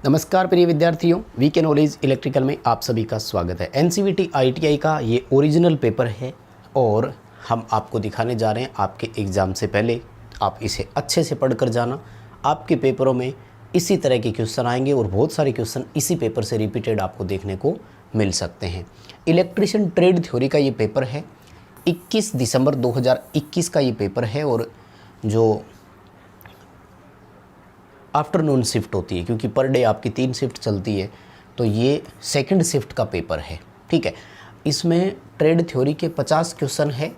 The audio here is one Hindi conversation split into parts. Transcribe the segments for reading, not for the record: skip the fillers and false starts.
नमस्कार प्रिय विद्यार्थियों, वीके नॉलेज इलेक्ट्रिकल में आप सभी का स्वागत है। एनसीवीटी आईटीआई का ये ओरिजिनल पेपर है और हम आपको दिखाने जा रहे हैं आपके एग्ज़ाम से पहले। आप इसे अच्छे से पढ़कर जाना। आपके पेपरों में इसी तरह के क्वेश्चन आएंगे और बहुत सारे क्वेश्चन इसी पेपर से रिपीटेड आपको देखने को मिल सकते हैं। इलेक्ट्रिशियन ट्रेड थ्योरी का ये पेपर है, 21 दिसंबर 2021 का ये पेपर है और जो आफ्टरनून शिफ्ट होती है, क्योंकि पर डे आपकी 3 शिफ्ट चलती है, तो ये सेकंड शिफ्ट का पेपर है। ठीक है, इसमें ट्रेड थ्योरी के 50 क्वेश्चन है।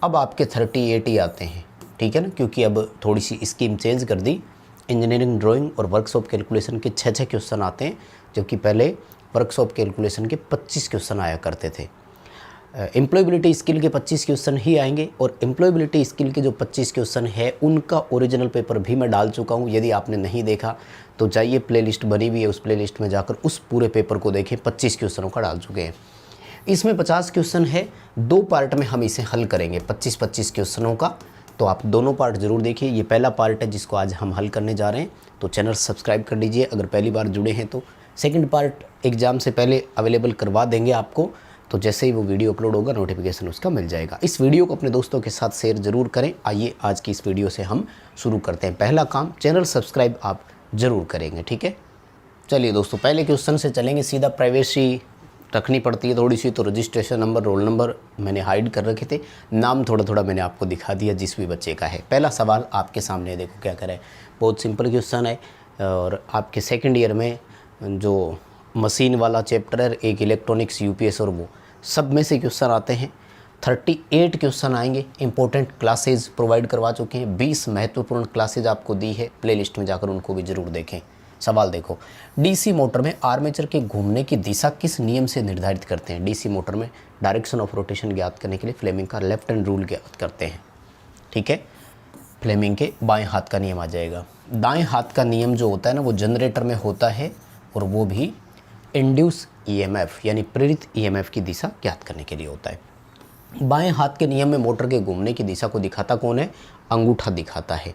अब आपके 30-80 आते हैं, ठीक है ना, क्योंकि अब थोड़ी सी स्कीम चेंज कर दी। इंजीनियरिंग ड्राइंग और वर्कशॉप कैलकुलेशन के 6 क्वेश्चन आते हैं, जबकि पहले वर्कशॉप कैलकुलेशन के 25 क्वेश्चन आया करते थे। एम्प्लॉयबिलिटी स्किल के 25 क्वेश्चन ही आएंगे और एम्प्लॉयबिलिटी स्किल के जो 25 क्वेश्चन है उनका ओरिजिनल पेपर भी मैं डाल चुका हूं। यदि आपने नहीं देखा तो चाहिए, प्लेलिस्ट बनी हुई है, उस प्लेलिस्ट में जाकर उस पूरे पेपर को देखें। 25 क्वेश्चनों का डाल चुके हैं। इसमें 50 क्वेश्चन है, 2 पार्ट में हम इसे हल करेंगे 25-25 क्वेश्चनों का। तो आप दोनों पार्ट ज़रूर देखिए। ये पहला पार्ट है जिसको आज हम हल करने जा रहे हैं, तो चैनल सब्सक्राइब कर लीजिए अगर पहली बार जुड़े हैं तो। सेकेंड पार्ट एग्ज़ाम से पहले अवेलेबल करवा देंगे आपको, तो जैसे ही वो वीडियो अपलोड होगा नोटिफिकेशन उसका मिल जाएगा। इस वीडियो को अपने दोस्तों के साथ शेयर ज़रूर करें। आइए आज की इस वीडियो से हम शुरू करते हैं। पहला काम, चैनल सब्सक्राइब आप ज़रूर करेंगे, ठीक है। चलिए दोस्तों, पहले क्वेश्चन से चलेंगे सीधा। प्राइवेसी रखनी पड़ती है थोड़ी सी, तो रजिस्ट्रेशन नंबर, रोल नंबर मैंने हाइड कर रखे थे, नाम थोड़ा थोड़ा मैंने आपको दिखा दिया जिस भी बच्चे का है। पहला सवाल आपके सामने, देखो क्या करें। बहुत सिंपल क्वेश्चन है और आपके सेकेंड ईयर में जो मशीन वाला चैप्टर है, एक इलेक्ट्रॉनिक्स, यूपीएस और वो सब में से क्वेश्चन आते हैं। 38 क्वेश्चन आएंगे। इंपॉर्टेंट क्लासेज प्रोवाइड करवा चुके हैं, 20 महत्वपूर्ण क्लासेज आपको दी है, प्लेलिस्ट में जाकर उनको भी ज़रूर देखें। सवाल देखो, डीसी मोटर में आर्मेचर के घूमने की दिशा किस नियम से निर्धारित करते हैं। डीसी मोटर में डायरेक्शन ऑफ रोटेशन ज्ञात करने के लिए फ्लेमिंग का लेफ्ट हैंड रूल ज्ञात करते हैं, ठीक है। फ्लेमिंग के बाएं हाथ का नियम आ जाएगा। दाएं हाथ का नियम जो होता है ना, वो जनरेटर में होता है और वो भी इंड्यूस ईएमएफ यानी प्रेरित ईएमएफ की दिशा ज्ञात करने के लिए होता है। बाएं हाथ के नियम में मोटर के घूमने की दिशा को दिखाता कौन है? अंगूठा दिखाता है।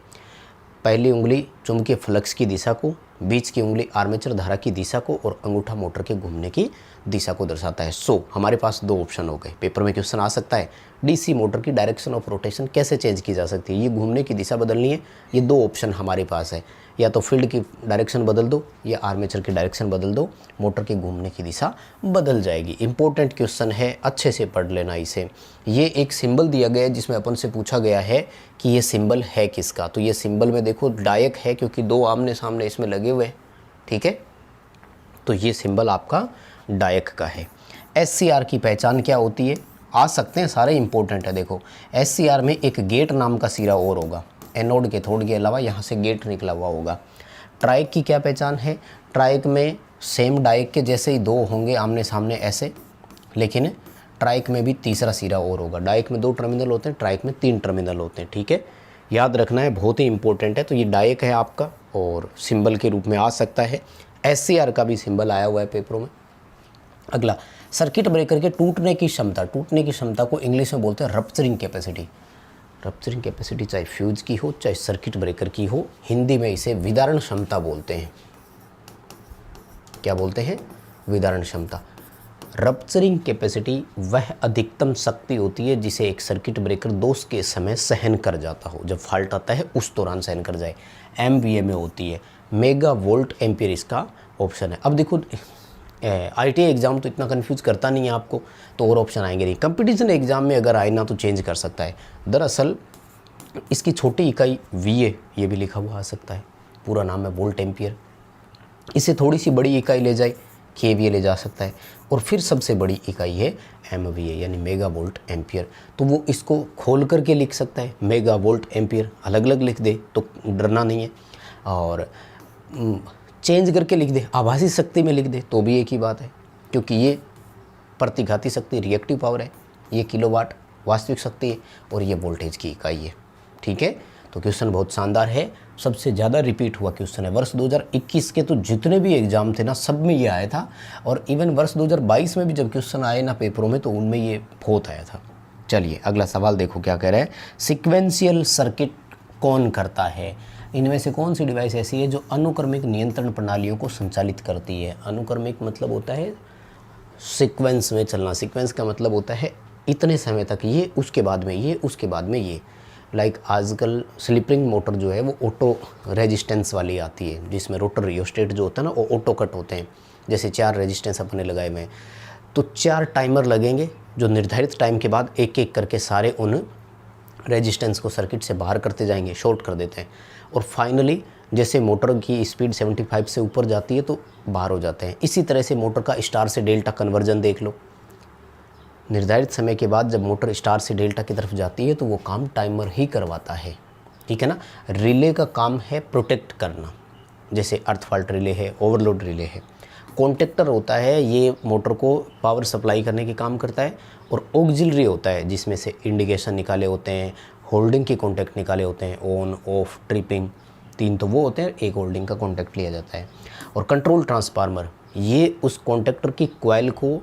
पहली उंगली चुंबकीय फ्लक्स की दिशा को, बीच की उंगली आर्मेचर धारा की दिशा को और अंगूठा मोटर के घूमने की दिशा को दर्शाता है। सो हमारे पास 2 ऑप्शन हो गए। पेपर में क्वेश्चन आ सकता है, डीसी मोटर की डायरेक्शन ऑफ रोटेशन कैसे चेंज की जा सकती है, ये घूमने की दिशा बदलनी है। ये 2 ऑप्शन हमारे पास है, या तो फील्ड की डायरेक्शन बदल दो या आर्मेचर की डायरेक्शन बदल दो, मोटर के घूमने की दिशा बदल जाएगी। इंपॉर्टेंट क्वेश्चन है, अच्छे से पढ़ लेना इसे। ये एक सिंबल दिया गया है जिसमें अपन से पूछा गया है कि ये सिंबल है किसका। तो ये सिंबल में देखो डायक है, क्योंकि 2 आमने सामने इसमें लगे हुए हैं, ठीक है। तो ये सिंबल आपका डायक का है। एससीआर की पहचान क्या होती है? आ सकते हैं, सारे इंपॉर्टेंट है। देखो, एससीआर में एक गेट नाम का सिरा और होगा, एनोड कैथोड के अलावा यहाँ से गेट निकला हुआ होगा। ट्राइक की क्या पहचान है? ट्राइक में सेम डायक के जैसे ही 2 होंगे आमने सामने ऐसे, लेकिन ट्राइक में भी तीसरा सिरा और होगा। डायक में 2 टर्मिनल होते हैं, ट्राइक में 3 टर्मिनल होते हैं, ठीक है। याद रखना है, बहुत ही इंपॉर्टेंट है। तो ये डायक है आपका और सिंबल के रूप में आ सकता है। एससीआर का भी सिंबल आया हुआ है पेपरों में। अगला, सर्किट ब्रेकर के टूटने की क्षमता को इंग्लिश में बोलते हैं रप्चरिंग कैपेसिटी। रप्चरिंग कैपेसिटी चाहे फ्यूज की हो चाहे सर्किट ब्रेकर की हो, हिंदी में इसे विदारण क्षमता बोलते हैं। क्या बोलते हैं? विदारण क्षमता। रप्चरिंग कैपेसिटी वह अधिकतम शक्ति होती है जिसे एक सर्किट ब्रेकर दोष के समय सहन कर जाता हो। जब फॉल्ट आता है उस दौरान सहन कर जाए। एमवीए में होती है। मेगा वोल्ट एम्पियर इसका ऑप्शन है। अब देखो, आईटीआई एग्ज़ाम तो इतना कंफ्यूज करता नहीं है आपको, तो और ऑप्शन आएंगे नहीं। कंपटीशन एग्ज़ाम में अगर आए ना तो चेंज कर सकता है। दरअसल इसकी छोटी इकाई वीए ये भी लिखा हुआ आ सकता है, पूरा नाम है वोल्ट एम्पियर। इसे थोड़ी सी बड़ी इकाई ले जाए, केवीए ले जा सकता है। और फिर सबसे बड़ी इकाई है एमवीए यानी मेगा वोल्ट एम्पियर। तो वो इसको खोल करके लिख सकता है, मेगा वोल्ट एम्पियर अलग अलग लिख दे तो डरना नहीं है, और चेंज करके लिख दे, आभासी शक्ति में लिख दे तो भी एक ही बात है, क्योंकि ये प्रतिघाती शक्ति रिएक्टिव पावर है, ये किलोवाट वास्तविक शक्ति है और ये वोल्टेज की इकाई है, ठीक है। तो क्वेश्चन बहुत शानदार है, सबसे ज़्यादा रिपीट हुआ क्वेश्चन है। वर्ष 2021 के तो जितने भी एग्जाम थे ना, सब में ये आया था, और इवन वर्ष 2022 में भी जब क्वेश्चन आए ना पेपरों में, तो उनमें ये बहुत आया था। चलिए अगला सवाल देखो क्या कह रहा है। सिक्वेंशियल सर्किट कौन करता है? इनमें से कौन सी डिवाइस ऐसी है जो अनुक्रमिक नियंत्रण प्रणालियों को संचालित करती है? अनुक्रमिक मतलब होता है सीक्वेंस में चलना। सीक्वेंस का मतलब होता है इतने समय तक ये, उसके बाद में ये, उसके बाद में ये। लाइक आजकल स्लिपिंग मोटर जो है वो ऑटो रेजिस्टेंस वाली आती है, जिसमें रोटर रियोस्टेट जो होता है ना वो ऑटो कट होते हैं। जैसे 4 रेजिस्टेंस अपने लगाए हुए हैं, तो 4 टाइमर लगेंगे जो निर्धारित टाइम के बाद एक एक करके सारे उन रेजिस्टेंस को सर्किट से बाहर करते जाएंगे, शॉर्ट कर देते हैं, और फाइनली जैसे मोटर की स्पीड 75 से ऊपर जाती है तो बाहर हो जाते हैं। इसी तरह से मोटर का स्टार से डेल्टा कन्वर्जन देख लो। निर्धारित समय के बाद जब मोटर स्टार से डेल्टा की तरफ जाती है तो वो काम टाइमर ही करवाता है, ठीक है ना। रिले का काम है प्रोटेक्ट करना, जैसे अर्थ फॉल्ट रिले है, ओवरलोड रिले है। कॉन्टेक्टर होता है, ये मोटर को पावर सप्लाई करने के काम करता है। और ऑक्सिलरी होता है जिसमें से इंडिकेशन निकाले होते हैं, होल्डिंग के कॉन्टैक्ट निकाले होते हैं, ऑन ऑफ ट्रिपिंग, 3 तो वो होते हैं, एक होल्डिंग का कॉन्टैक्ट लिया जाता है। और कंट्रोल ट्रांसफार्मर, ये उस कॉन्टैक्टर की कॉइल को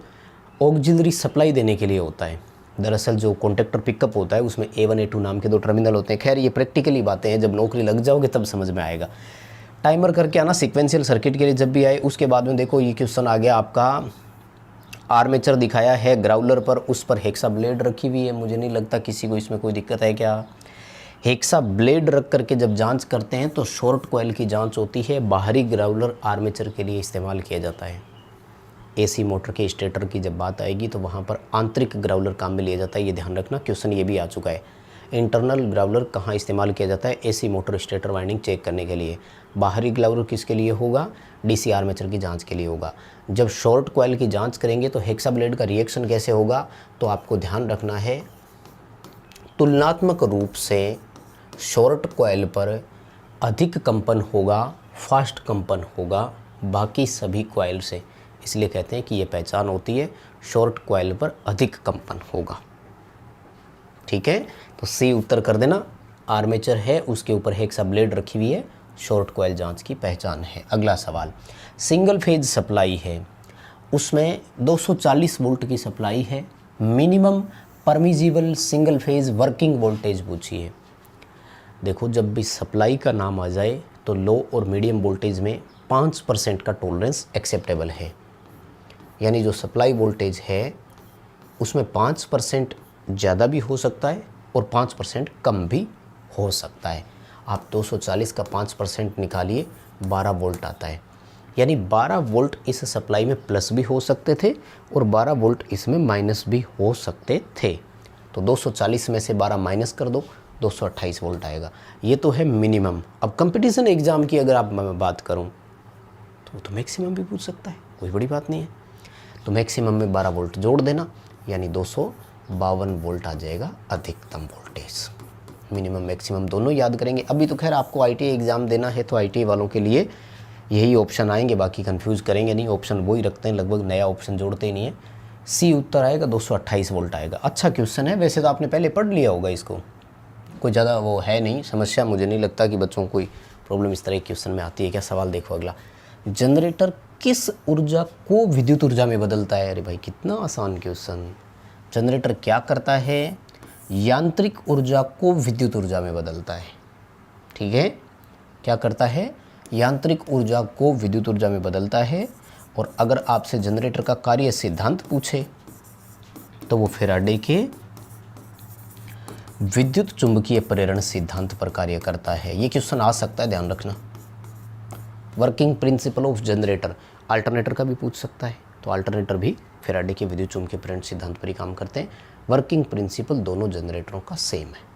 ऑक्सिलरी सप्लाई देने के लिए होता है। दरअसल जो कॉन्टैक्टर पिकअप होता है उसमें A1 A2 नाम के 2 टर्मिनल होते हैं। खैर ये प्रैक्टिकली बातें हैं, जब नौकरी लग जाओगे तब समझ में आएगा। टाइमर करके आना सीक्वेंशियल सर्किट के लिए जब भी आए। उसके बाद में देखो ये क्वेश्चन आ गया आपका, आर्मेचर दिखाया है ग्राउलर पर, उस पर हेक्सा ब्लेड रखी हुई है। मुझे नहीं लगता किसी को इसमें कोई दिक्कत है क्या। हेक्सा ब्लेड रख करके जब जांच करते हैं तो शॉर्ट कॉइल की जांच होती है। बाहरी ग्राउलर आर्मेचर के लिए इस्तेमाल किया जाता है। एसी मोटर के स्टेटर की जब बात आएगी तो वहाँ पर आंतरिक ग्राउलर काम में लिया जाता है, ये ध्यान रखना, क्वेश्चन ये भी आ चुका है। इंटरनल ग्राउलर कहाँ इस्तेमाल किया जाता है? AC motor stator winding check करने के लिए। बाहरी ग्राउलर किसके लिए होगा? डीसी आर्मेचर की जांच के लिए होगा। जब शॉर्ट कॉइल की जांच करेंगे तो हेक्सा ब्लेड का रिएक्शन कैसे होगा? तो आपको ध्यान रखना है, तुलनात्मक रूप से शॉर्ट कॉइल पर अधिक कंपन होगा, फास्ट कंपन होगा बाकी सभी कॉइल से। इसलिए कहते हैं कि ये पहचान होती है, शॉर्ट कॉइल पर अधिक कंपन होगा, ठीक है। तो सी उत्तर कर देना। आर्मेचर है, उसके ऊपर हेक्सा ब्लेड रखी हुई है, शॉर्ट कॉइल जांच की पहचान है। अगला सवाल, सिंगल फेज सप्लाई है, उसमें 240 वोल्ट की सप्लाई है। Minimum permissible single phase working voltage पूछिए। देखो जब भी सप्लाई का नाम आ जाए तो लो और मीडियम वोल्टेज में 5% का टॉलरेंस एक्सेप्टेबल है। यानी जो सप्लाई वोल्टेज है उसमें 5% ज़्यादा भी हो सकता है और 5% कम भी हो सकता है। आप 240 का 5% निकालिए, 12 वोल्ट आता है। यानी 12 वोल्ट इस सप्लाई में प्लस भी हो सकते थे और 12 वोल्ट इसमें माइनस भी हो सकते थे। तो 240 में से 12 माइनस कर दो, 228 वोल्ट आएगा। ये तो है मिनिमम। अब कंपटीशन एग्ज़ाम की अगर आप मैं बात करूं तो मैक्सिमम भी पूछ सकता है, कोई बड़ी बात नहीं है। तो मैक्सिमम में 12 वोल्ट जोड़ देना, यानी 252 वोल्ट आ जाएगा अधिकतम वोल्टेज। मिनिमम मैक्सिमम दोनों याद करेंगे। अभी तो खैर आपको ITI एग्ज़ाम देना है तो ITI वालों के लिए यही ऑप्शन आएंगे, बाकी कंफ्यूज करेंगे नहीं। ऑप्शन वही रखते हैं, लगभग नया ऑप्शन जोड़ते ही नहीं है। सी उत्तर आएगा, 228 वोल्ट आएगा। अच्छा क्वेश्चन है, वैसे तो आपने पहले पढ़ लिया होगा इसको, कोई ज़्यादा वो है नहीं समस्या। मुझे नहीं लगता कि बच्चों को कोई प्रॉब्लम इस तरह के क्वेश्चन में आती है क्या। सवाल देखो अगला, जनरेटर किस ऊर्जा को विद्युत ऊर्जा में बदलता है? अरे भाई कितना आसान क्वेश्चन। जनरेटर क्या करता है? यांत्रिक ऊर्जा को विद्युत ऊर्जा में बदलता है, ठीक है। क्या करता है? यांत्रिक ऊर्जा को विद्युत ऊर्जा में बदलता है। और अगर आपसे जनरेटर का कार्य सिद्धांत पूछे तो वो फैराडे के विद्युत चुंबकीय प्रेरण सिद्धांत पर कार्य करता है। ये क्वेश्चन आ सकता है, ध्यान रखना। Working principle of generator, alternator का भी पूछ सकता है, तो अल्टरनेटर भी फैराडे के विद्युत चुंबकीय प्रेरण सिद्धांत पर ही काम करते हैं। वर्किंग प्रिंसिपल दोनों जनरेटरों का सेम है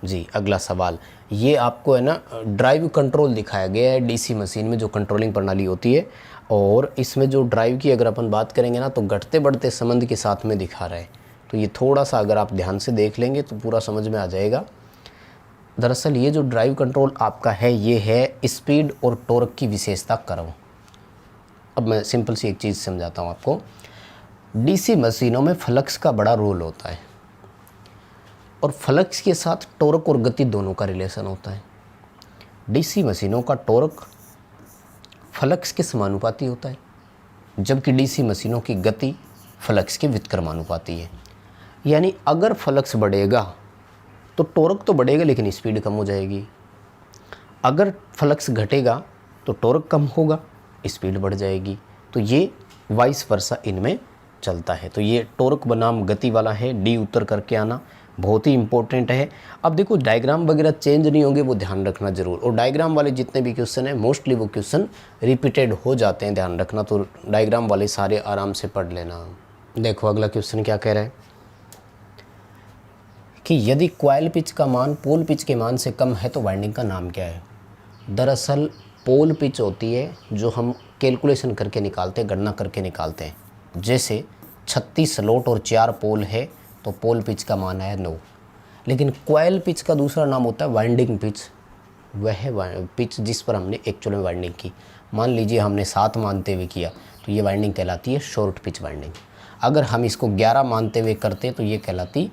जी। अगला सवाल, ये आपको है ना ड्राइव कंट्रोल दिखाया गया है डीसी मशीन में, जो कंट्रोलिंग प्रणाली होती है। और इसमें जो ड्राइव की अगर अपन बात करेंगे ना तो घटते बढ़ते संबंध के साथ में दिखा रहा है। तो ये थोड़ा सा अगर आप ध्यान से देख लेंगे तो पूरा समझ में आ जाएगा। दरअसल ये जो ड्राइव कंट्रोल आपका है, ये है स्पीड और टॉर्क की विशेषता कर्व। अब मैं सिंपल सी एक चीज़ समझाता हूँ आपको। डीसी मशीनों में फ्लक्स का बड़ा रोल होता है और फ्लक्स के साथ टॉर्क और गति दोनों का रिलेशन होता है। डीसी मशीनों का टॉर्क फ्लक्स के समानुपाती होता है, जबकि डीसी मशीनों की गति फ्लक्स के व्युत्क्रमानुपाती है। यानी अगर फ्लक्स बढ़ेगा तो टॉर्क तो बढ़ेगा लेकिन स्पीड कम हो जाएगी। अगर फ्लक्स घटेगा तो टॉर्क कम होगा, स्पीड बढ़ जाएगी। तो ये वाइस वर्सा इनमें चलता है। तो ये टॉर्क बनाम गति वाला है, डी उत्तर करके आना बहुत ही इंपॉर्टेंट है। अब देखो डायग्राम वगैरह चेंज नहीं होंगे, वो ध्यान रखना जरूर। और डायग्राम वाले जितने भी क्वेश्चन हैं मोस्टली वो क्वेश्चन रिपीटेड हो जाते हैं, ध्यान रखना। तो डायग्राम वाले सारे आराम से पढ़ लेना। देखो अगला क्वेश्चन क्या कह रहा है कि यदि कॉइल पिच का मान पोल पिच के मान से कम है तो वाइंडिंग का नाम क्या है। दरअसल पोल पिच होती है जो हम कैलकुलेशन करके निकालते हैं, गणना करके निकालते हैं। जैसे 36 स्लॉट और 4 पोल है तो पोल पिच का मान है 9। लेकिन कॉइल पिच का दूसरा नाम होता है वाइंडिंग पिच। वह पिच जिस पर हमने एक्चुअल में वाइंडिंग की, मान लीजिए हमने 7 मानते हुए किया तो ये वाइंडिंग कहलाती है शॉर्ट पिच वाइंडिंग। अगर हम इसको 11 मानते हुए करते तो ये कहलाती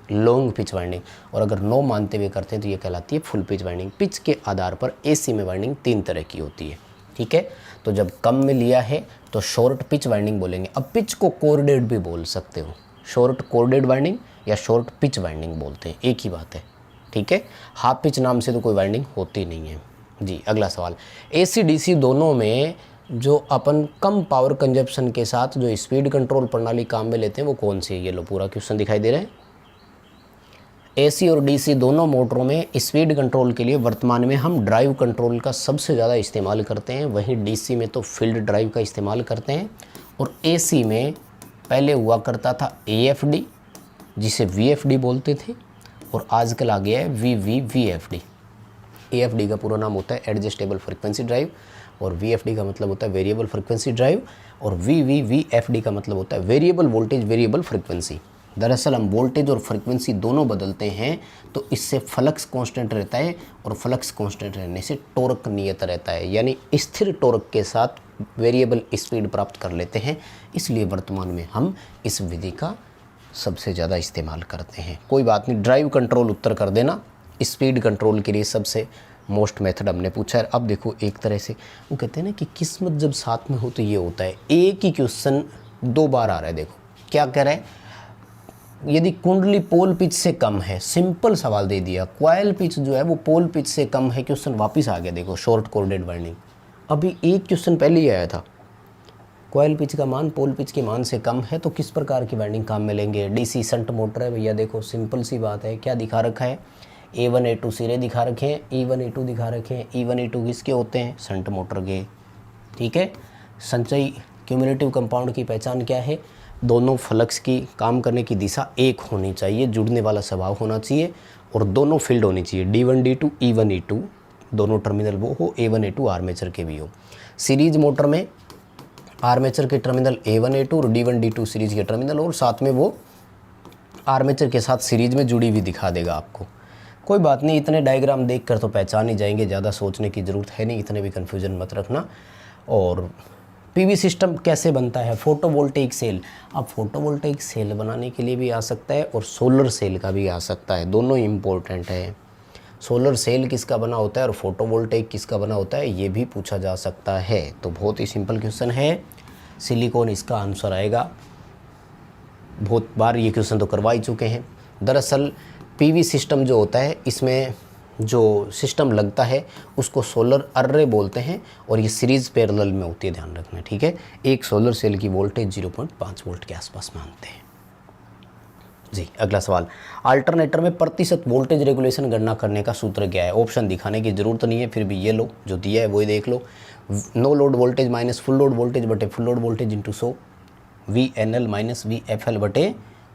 लॉन्ग पिच वाइंडिंग, और अगर 9 मानते हुए करते हैं तो ये कहलाती है फुल पिच वाइंडिंग। पिच के आधार पर एसी में वाइंडिंग 3 तरह की होती है, ठीक है। तो जब कम में लिया है तो शॉर्ट पिच वाइंडिंग बोलेंगे। अब पिच को कोर्डेड भी बोल सकते हो, शॉर्ट कोर्डेड वाइंडिंग या शॉर्ट पिच वाइंडिंग बोलते हैं, एक ही बात है, ठीक है। हाफ पिच नाम से तो कोई वाइंडिंग होती नहीं है जी। अगला सवाल, एसी डीसी दोनों में जो अपन कम पावर कंजप्शन के साथ जो स्पीड कंट्रोल प्रणाली काम में लेते हैं वो कौन सी है। ये लो पूरा क्वेश्चन दिखाई दे रहा है। एसी और डीसी दोनों मोटरों में स्पीड कंट्रोल के लिए वर्तमान में हम ड्राइव कंट्रोल का सबसे ज़्यादा इस्तेमाल करते हैं। वहीं डीसी में तो फील्ड ड्राइव का इस्तेमाल करते हैं। और एसी में पहले हुआ करता था एएफडी जिसे वीएफडी बोलते थे, और आजकल आ गया है वीवीवीएफडी। एएफडी का पूरा नाम होता है एडजस्टेबल फ्रिक्वेंसी ड्राइव, और वीएफडी का मतलब होता है वेरिएबल फ्रिक्वेंसी ड्राइव, और वीवीवीएफडी का मतलब होता है वेरिएबल वोल्टेज वेरिएबल फ्रिक्वेंसी। दरअसल हम वोल्टेज और फ्रिक्वेंसी दोनों बदलते हैं तो इससे फ्लक्स कांस्टेंट रहता है, और फ्लक्स कांस्टेंट रहने से टॉर्क नियत रहता है, यानी स्थिर टॉर्क के साथ वेरिएबल स्पीड प्राप्त कर लेते हैं। इसलिए वर्तमान में हम इस विधि का सबसे ज़्यादा इस्तेमाल करते हैं। कोई बात नहीं, ड्राइव कंट्रोल उत्तर कर देना। स्पीड कंट्रोल के लिए सबसे मोस्ट मेथड हमने पूछा है। अब देखो एक तरह से वो कहते हैं ना कि किस्मत जब साथ में हो तो ये होता है। एक ही क्वेश्चन 2 बार आ रहा है। देखो क्या कह रहा है, यदि कुंडली पोल पिच से कम है, सिंपल सवाल दे दिया, कॉइल पिच जो है वो पोल पिच से कम है, क्वेश्चन वापस आ गया। देखो शॉर्ट कोर्डेड वाइंडिंग, अभी एक क्वेश्चन पहले ही आया था। कॉइल पिच का मान पोल पिच के मान से कम है तो किस प्रकार की वाइंडिंग काम में लेंगे। डीसी शंट मोटर है भैया, देखो सिंपल सी बात है। क्या दिखा रखा है, A1 A2 सिरे दिखा रखे हैं, E1 E2 दिखा रखे हैं। E1 E2 किसके होते हैं, शंट मोटर के, ठीक है। संचयी क्यूमुलेटिव कंपाउंड की पहचान क्या है, दोनों फ्लक्स की काम करने की दिशा एक होनी चाहिए, जुड़ने वाला स्वभाव होना चाहिए, और दोनों फील्ड होनी चाहिए। D1 D2 E1 E2 दोनों टर्मिनल वो हो, A1 A2 आर्मेचर के भी हो। सीरीज मोटर में आर्मेचर के टर्मिनल A1 A2 और D1 D2 सीरीज के टर्मिनल, और साथ में वो आर्मेचर के साथ सीरीज में जुड़ी हुई दिखा देगा आपको। कोई बात नहीं, इतने डायग्राम देखकर तो पहचान ही जाएंगे, ज़्यादा सोचने की ज़रूरत है नहीं, इतने भी कन्फ्यूजन मत रखना। और पीवी सिस्टम कैसे बनता है, फोटोवोल्टेइक सेल। अब फोटोवोल्टेइक सेल बनाने के लिए भी आ सकता है और सोलर सेल का भी आ सकता है, दोनों इम्पोर्टेंट है। सोलर सेल किसका बना होता है और फोटोवोल्टेइक किसका बना होता है, ये भी पूछा जा सकता है। तो बहुत ही सिंपल क्वेश्चन है, सिलिकॉन इसका आंसर आएगा। बहुत बार ये क्वेश्चन तो करवा ही चुके हैं। दरअसल पीवी सिस्टम जो होता है, इसमें जो सिस्टम लगता है उसको सोलर अर्रे बोलते हैं, और ये सीरीज़ पैरेलल में होती है, ध्यान रखना, ठीक है। एक सोलर सेल की वोल्टेज 0.5 वोल्ट के आसपास मानते हैं जी। अगला सवाल, अल्टरनेटर में प्रतिशत वोल्टेज रेगुलेशन गणना करने का सूत्र क्या है। ऑप्शन दिखाने की ज़रूरत नहीं है, फिर भी ये लो जो दिया है वही देख लो। No load voltage minus full load voltage बटे full load voltage into 100, VNL minus VFL बटे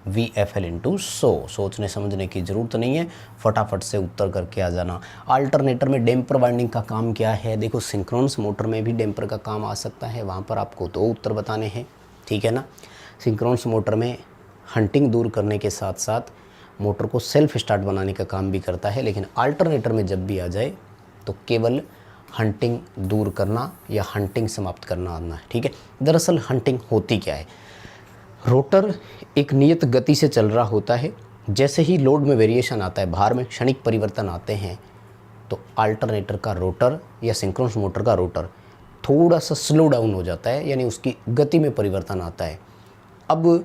VFL इंटू 100। सोचने समझने की ज़रूरत नहीं है, फटाफट से उत्तर करके आ जाना। अल्टरनेटर में डैम्पर वाइंडिंग का काम क्या है। देखो सिंक्रोनस मोटर में भी डैम्पर का काम आ सकता है, वहाँ पर आपको 2 उत्तर बताने हैं, ठीक है ना। सिंक्रोनस मोटर में हंटिंग दूर करने के साथ साथ मोटर को सेल्फ स्टार्ट बनाने का काम भी करता है, लेकिन अल्टरनेटर में जब भी आ जाए तो केवल हंटिंग दूर करना या हंटिंग समाप्त करना आना है, ठीक है। दरअसल हंटिंग होती क्या है, रोटर एक नियत गति से चल रहा होता है, जैसे ही लोड में वेरिएशन आता है, भार में क्षणिक परिवर्तन आते हैं, तो अल्टरनेटर का रोटर या सिंक्रोनस मोटर का रोटर थोड़ा सा स्लो डाउन हो जाता है, यानी उसकी गति में परिवर्तन आता है। अब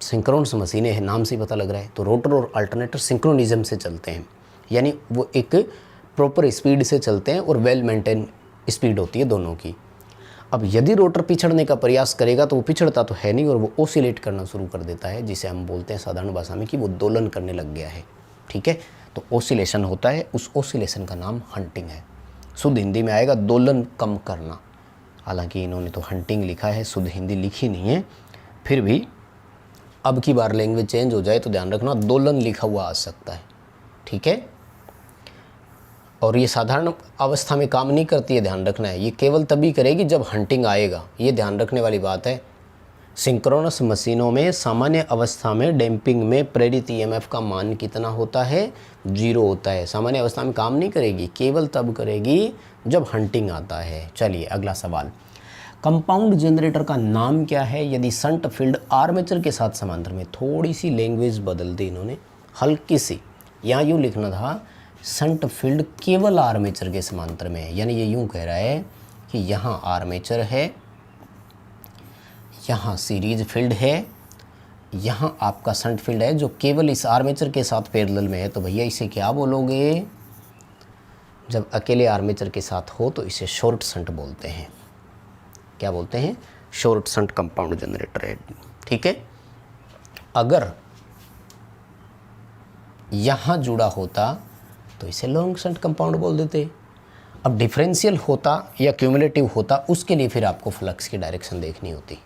सिंक्रोनस मशीनें हैं, नाम से ही पता लग रहा है। तो रोटर और अल्टरनेटर सिंक्रोनिज्म से चलते हैं, यानी वो एक प्रॉपर स्पीड से चलते हैं और वेल मेंटेन स्पीड होती है दोनों की। अब यदि रोटर पिछड़ने का प्रयास करेगा तो वो पिछड़ता तो है नहीं और वो ओसिलेट करना शुरू कर देता है, जिसे हम बोलते हैं साधारण भाषा में कि वो दोलन करने लग गया है। ठीक है, तो ओसिलेशन होता है, उस ओसिलेशन का नाम हंटिंग है। शुद्ध हिंदी में आएगा दोलन कम करना। हालांकि इन्होंने तो हंटिंग लिखा है, शुद्ध हिंदी लिखी नहीं है, फिर भी अब की बार लैंग्वेज चेंज हो जाए तो ध्यान रखना दोलन लिखा हुआ आ सकता है। ठीक है, और ये साधारण अवस्था में काम नहीं करती है, ध्यान रखना है। ये केवल तभी करेगी जब हंटिंग आएगा, ये ध्यान रखने वाली बात है। सिंक्रोनस मशीनों में सामान्य अवस्था में डैम्पिंग में प्रेरित ईएमएफ का मान कितना होता है? 0 होता है। सामान्य अवस्था में काम नहीं करेगी, केवल तब करेगी जब हंटिंग आता है। चलिए अगला सवाल, कंपाउंड जनरेटर का नाम क्या है यदि शंट फील्ड आर्मेचर के साथ समांतर में? थोड़ी सी लैंग्वेज बदल दी इन्होंने, हल्की सी। यहाँ यूँ लिखना था शंट फील्ड केवल आर्मेचर के समांतर में है, यानी ये यूँ कह रहा है कि यहाँ आर्मेचर है, यहाँ सीरीज फील्ड है, यहाँ आपका शंट फील्ड है जो केवल इस आर्मेचर के साथ पैरेलल में है। तो भैया इसे क्या बोलोगे? जब अकेले आर्मेचर के साथ हो तो इसे शॉर्ट शंट बोलते हैं। क्या बोलते हैं? शॉर्ट शंट कंपाउंड जनरेटर है। ठीक है, अगर यहाँ जुड़ा होता तो इसे लॉन्ग शंट कंपाउंड बोल देते। अब डिफरेंशियल होता या क्यूमुलेटिव होता, उसके लिए फिर आपको फ्लक्स की डायरेक्शन देखनी होती।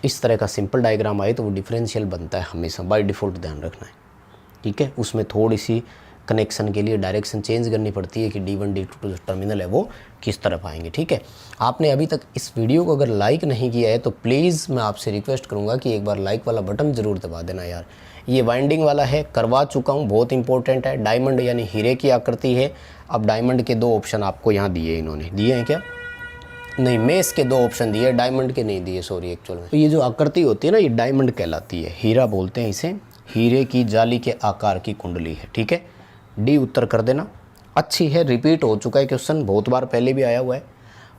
इस तरह का सिंपल डायग्राम आए तो वो डिफरेंशियल बनता है हमेशा, बाय डिफ़ॉल्ट ध्यान रखना है। ठीक है, उसमें थोड़ी सी कनेक्शन के लिए डायरेक्शन चेंज करनी पड़ती है कि D1 D2 जो टर्मिनल है वो किस तरफ आएंगे। ठीक है, आपने अभी तक इस वीडियो को अगर लाइक नहीं किया है तो प्लीज़ मैं आपसे रिक्वेस्ट करूँगा कि एक बार लाइक वाला बटन ज़रूर दबा देना यार। ये वाइंडिंग वाला है, करवा चुका हूँ, बहुत इंपॉर्टेंट है। डायमंड यानी हीरे की आकृति है। अब डायमंड के 2 ऑप्शन आपको यहाँ दिए, इन्होंने दिए हैं क्या? नहीं, मेस के 2 ऑप्शन दिए, डायमंड के नहीं दिए, सॉरी एक्चुअल में। तो ये जो आकृति होती है ना, ये डायमंड कहलाती है, हीरा बोलते हैं इसे। हीरे की जाली के आकार की कुंडली है। ठीक है, डी उत्तर कर देना। अच्छी है, रिपीट हो चुका है क्वेश्चन, बहुत बार पहले भी आया हुआ है।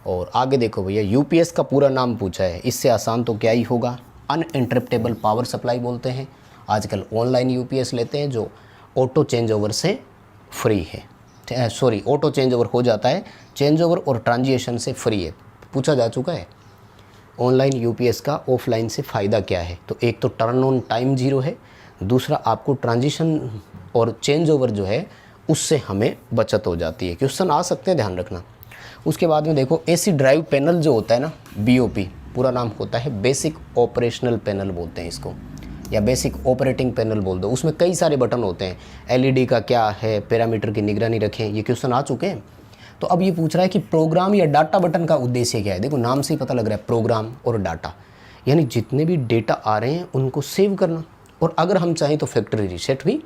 और आगे देखो भैया, यूपीएस का पूरा नाम पूछा है, इससे आसान तो क्या ही होगा? अनइंटरप्टेबल पावर सप्लाई बोलते हैं। आजकल ऑनलाइन यूपीएस लेते हैं जो ऑटो चेंज ओवर से फ्री है, सॉरी ऑटो चेंज ओवर हो जाता है, चेंज ओवर और ट्रांजिशन से फ्री है, पूछा जा चुका है। ऑनलाइन यूपीएस का ऑफलाइन से फ़ायदा क्या है? तो एक तो टर्न ऑन टाइम 0 है, दूसरा आपको ट्रांजिशन और चेंज ओवर जो है उससे हमें बचत हो जाती है। क्वेश्चन आ सकते हैं, ध्यान रखना। उसके बाद में देखो, एसी ड्राइव पैनल जो होता है ना, BOP पूरा नाम होता है बेसिक ऑपरेशनल पैनल बोलते हैं इसको, या बेसिक ऑपरेटिंग पैनल बोल दो। उसमें कई सारे बटन होते हैं, LED का क्या है, पैरामीटर की निगरानी रखें, ये क्वेश्चन आ चुके हैं। तो अब ये पूछ रहा है कि प्रोग्राम या डाटा बटन का उद्देश्य क्या है? देखो नाम से ही पता लग रहा है, प्रोग्राम और डाटा, यानी जितने भी डेटा आ रहे हैं उनको सेव करना, और अगर हम चाहें तो फैक्ट्री रीसेट भी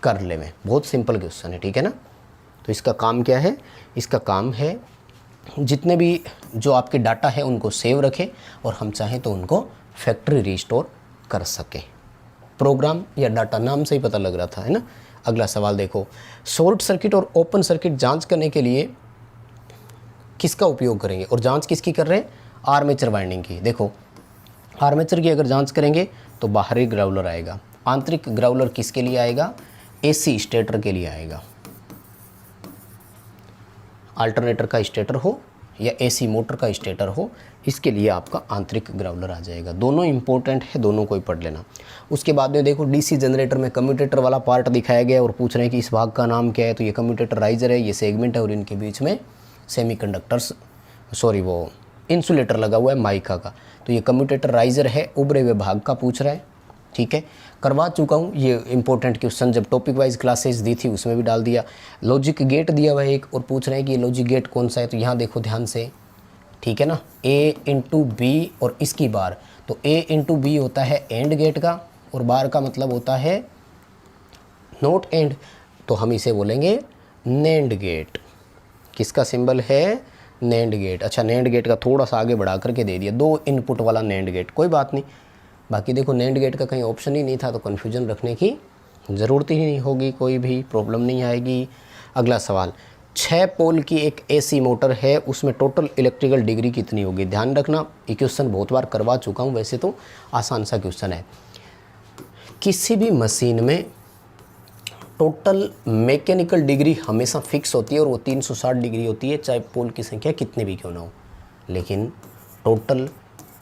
कर ले में। बहुत सिंपल क्वेश्चन है, ठीक है ना। तो इसका काम क्या है? इसका काम है जितने भी जो आपके डाटा है उनको सेव रखें और हम चाहें तो उनको फैक्ट्री रिस्टोर कर सकें। प्रोग्राम या डाटा नाम से ही पता लग रहा था, है ना। अगला सवाल देखो, शॉर्ट सर्किट और ओपन सर्किट जांच करने के लिए किसका उपयोग करेंगे? और जांच किसकी कर रहे हैं? आर्मेचर वाइंडिंग की। देखो आर्मेचर की अगर जांच करेंगे तो बाहरी ग्राउलर आएगा, आंतरिक ग्राउलर किसके लिए आएगा? AC स्टेटर के लिए आएगा। अल्टरनेटर का स्टेटर हो या AC मोटर का स्टेटर हो, इसके लिए आपका आंतरिक ग्राउलर आ जाएगा। दोनों इंपॉर्टेंट है, दोनों को ही पढ़ लेना। उसके बाद में देखो DC जनरेटर में कम्यूटेटर वाला पार्ट दिखाया गया और पूछ रहे हैं कि इस भाग का नाम क्या है? तो ये कम्यूटेटर राइजर है, ये सेगमेंट है और इनके बीच में सेमीकंडक्टर्स वो इंसुलेटर लगा हुआ है माइका का। तो ये कम्यूटेटर राइजर है, उभरे हुए भाग का पूछ रहा है, ठीक है। करवा चुका हूँ ये इंपॉर्टेंट क्वेश्चन, जब टॉपिक वाइज क्लासेस दी थी उसमें भी डाल दिया। लॉजिक गेट दिया हुआ है एक, और पूछ रहे हैं कि ये लॉजिक गेट कौन सा है? तो यहाँ देखो ध्यान से, ठीक है ना, A/B और इसकी बार। तो A/B होता है एंड गेट का और बार का मतलब होता है नॉट एंड, तो हम इसे बोलेंगे नेंड गेट। किसका सिंबल है? NAND gate. अच्छा, नेंड गेट का थोड़ा सा आगे बढ़ा करके दे दिया, 2 इनपुट वाला नेंड गेट, कोई बात नहीं। बाकी देखो नेंड गेट का कहीं ऑप्शन ही नहीं था, तो कन्फ्यूजन रखने की ज़रूरत ही नहीं होगी, कोई भी प्रॉब्लम नहीं आएगी। अगला सवाल, 6 पोल की एक AC मोटर है, उसमें टोटल इलेक्ट्रिकल डिग्री कितनी होगी? ध्यान रखना, ये क्वेश्चन बहुत बार करवा चुका हूँ, वैसे तो आसान सा क्वेश्चन है। किसी भी मशीन में टोटल मैकेनिकल डिग्री हमेशा फिक्स होती है और वो 360 डिग्री होती है, चाहे पोल की संख्या कितनी भी क्यों ना हो। लेकिन टोटल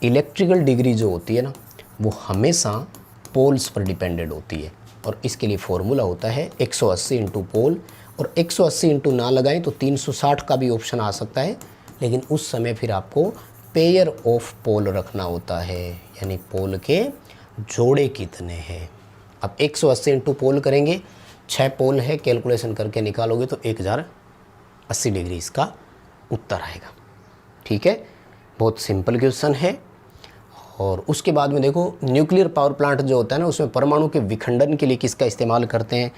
इलेक्ट्रिकल डिग्री जो होती है ना, वो हमेशा पोल्स पर डिपेंडेड होती है। और इसके लिए फॉर्मूला होता है 180 इंटू पोल, और 180 इंटू ना लगाएं तो 360 का भी ऑप्शन आ सकता है, लेकिन उस समय फिर आपको पेयर ऑफ पोल रखना होता है, यानी पोल के जोड़े कितने हैं। अब 180 इंटू पोल करेंगे, 6 पोल है, कैलकुलेशन करके निकालोगे तो 1080 डिग्री इसका उत्तर आएगा। ठीक है, बहुत सिंपल क्वेश्चन है। और उसके बाद में देखो, न्यूक्लियर पावर प्लांट जो होता है ना, उसमें परमाणु के विखंडन के लिए किसका इस्तेमाल करते हैं।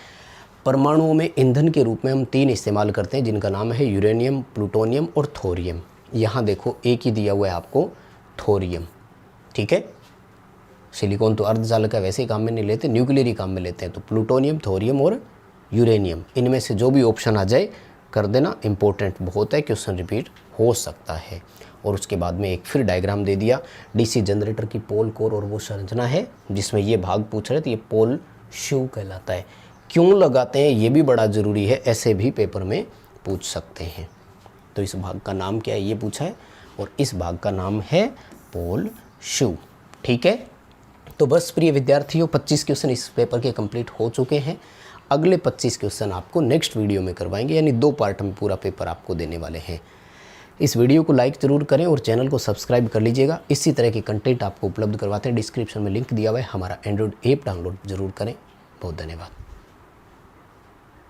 परमाणुओं में ईंधन के रूप में हम 3 इस्तेमाल करते हैं, जिनका नाम है यूरेनियम, प्लूटोनियम और थोरियम। यहाँ देखो एक ही दिया हुआ है आपको, थोरियम। ठीक है, सिलिकॉन तो अर्धचालक है, वैसे ही काम में नहीं लेते, न्यूक्लियर ही काम में लेते हैं। तो प्लूटोनियम, थोरियम और यूरेनियम, इनमें से जो भी ऑप्शन आ जाए कर देना, इंपॉर्टेंट बहुत है, क्वेश्चन रिपीट हो सकता है। और उसके बाद में एक फिर डायग्राम दे दिया डीसी जनरेटर की पोल कोर और वो संरचना है जिसमें ये भाग पूछ रहे थे, ये पोल शू कहलाता है। क्यों लगाते हैं ये भी बड़ा ज़रूरी है, ऐसे भी पेपर में पूछ सकते हैं। तो इस भाग का नाम क्या है ये पूछा है, और इस भाग का नाम है पोल शू। ठीक है, तो बस प्रिय विद्यार्थियों, 25 क्वेश्चन इस पेपर के कंप्लीट हो चुके हैं। अगले 25 क्वेश्चन आपको नेक्स्ट वीडियो में करवाएंगे, यानी 2 पार्ट में पूरा पेपर आपको देने वाले हैं। इस वीडियो को लाइक ज़रूर करें और चैनल को सब्सक्राइब कर लीजिएगा। इसी तरह के कंटेंट आपको उपलब्ध करवाते हैं, डिस्क्रिप्शन में लिंक दिया हुआ है, हमारा एंड्रॉइड ऐप डाउनलोड ज़रूर करें। बहुत धन्यवाद।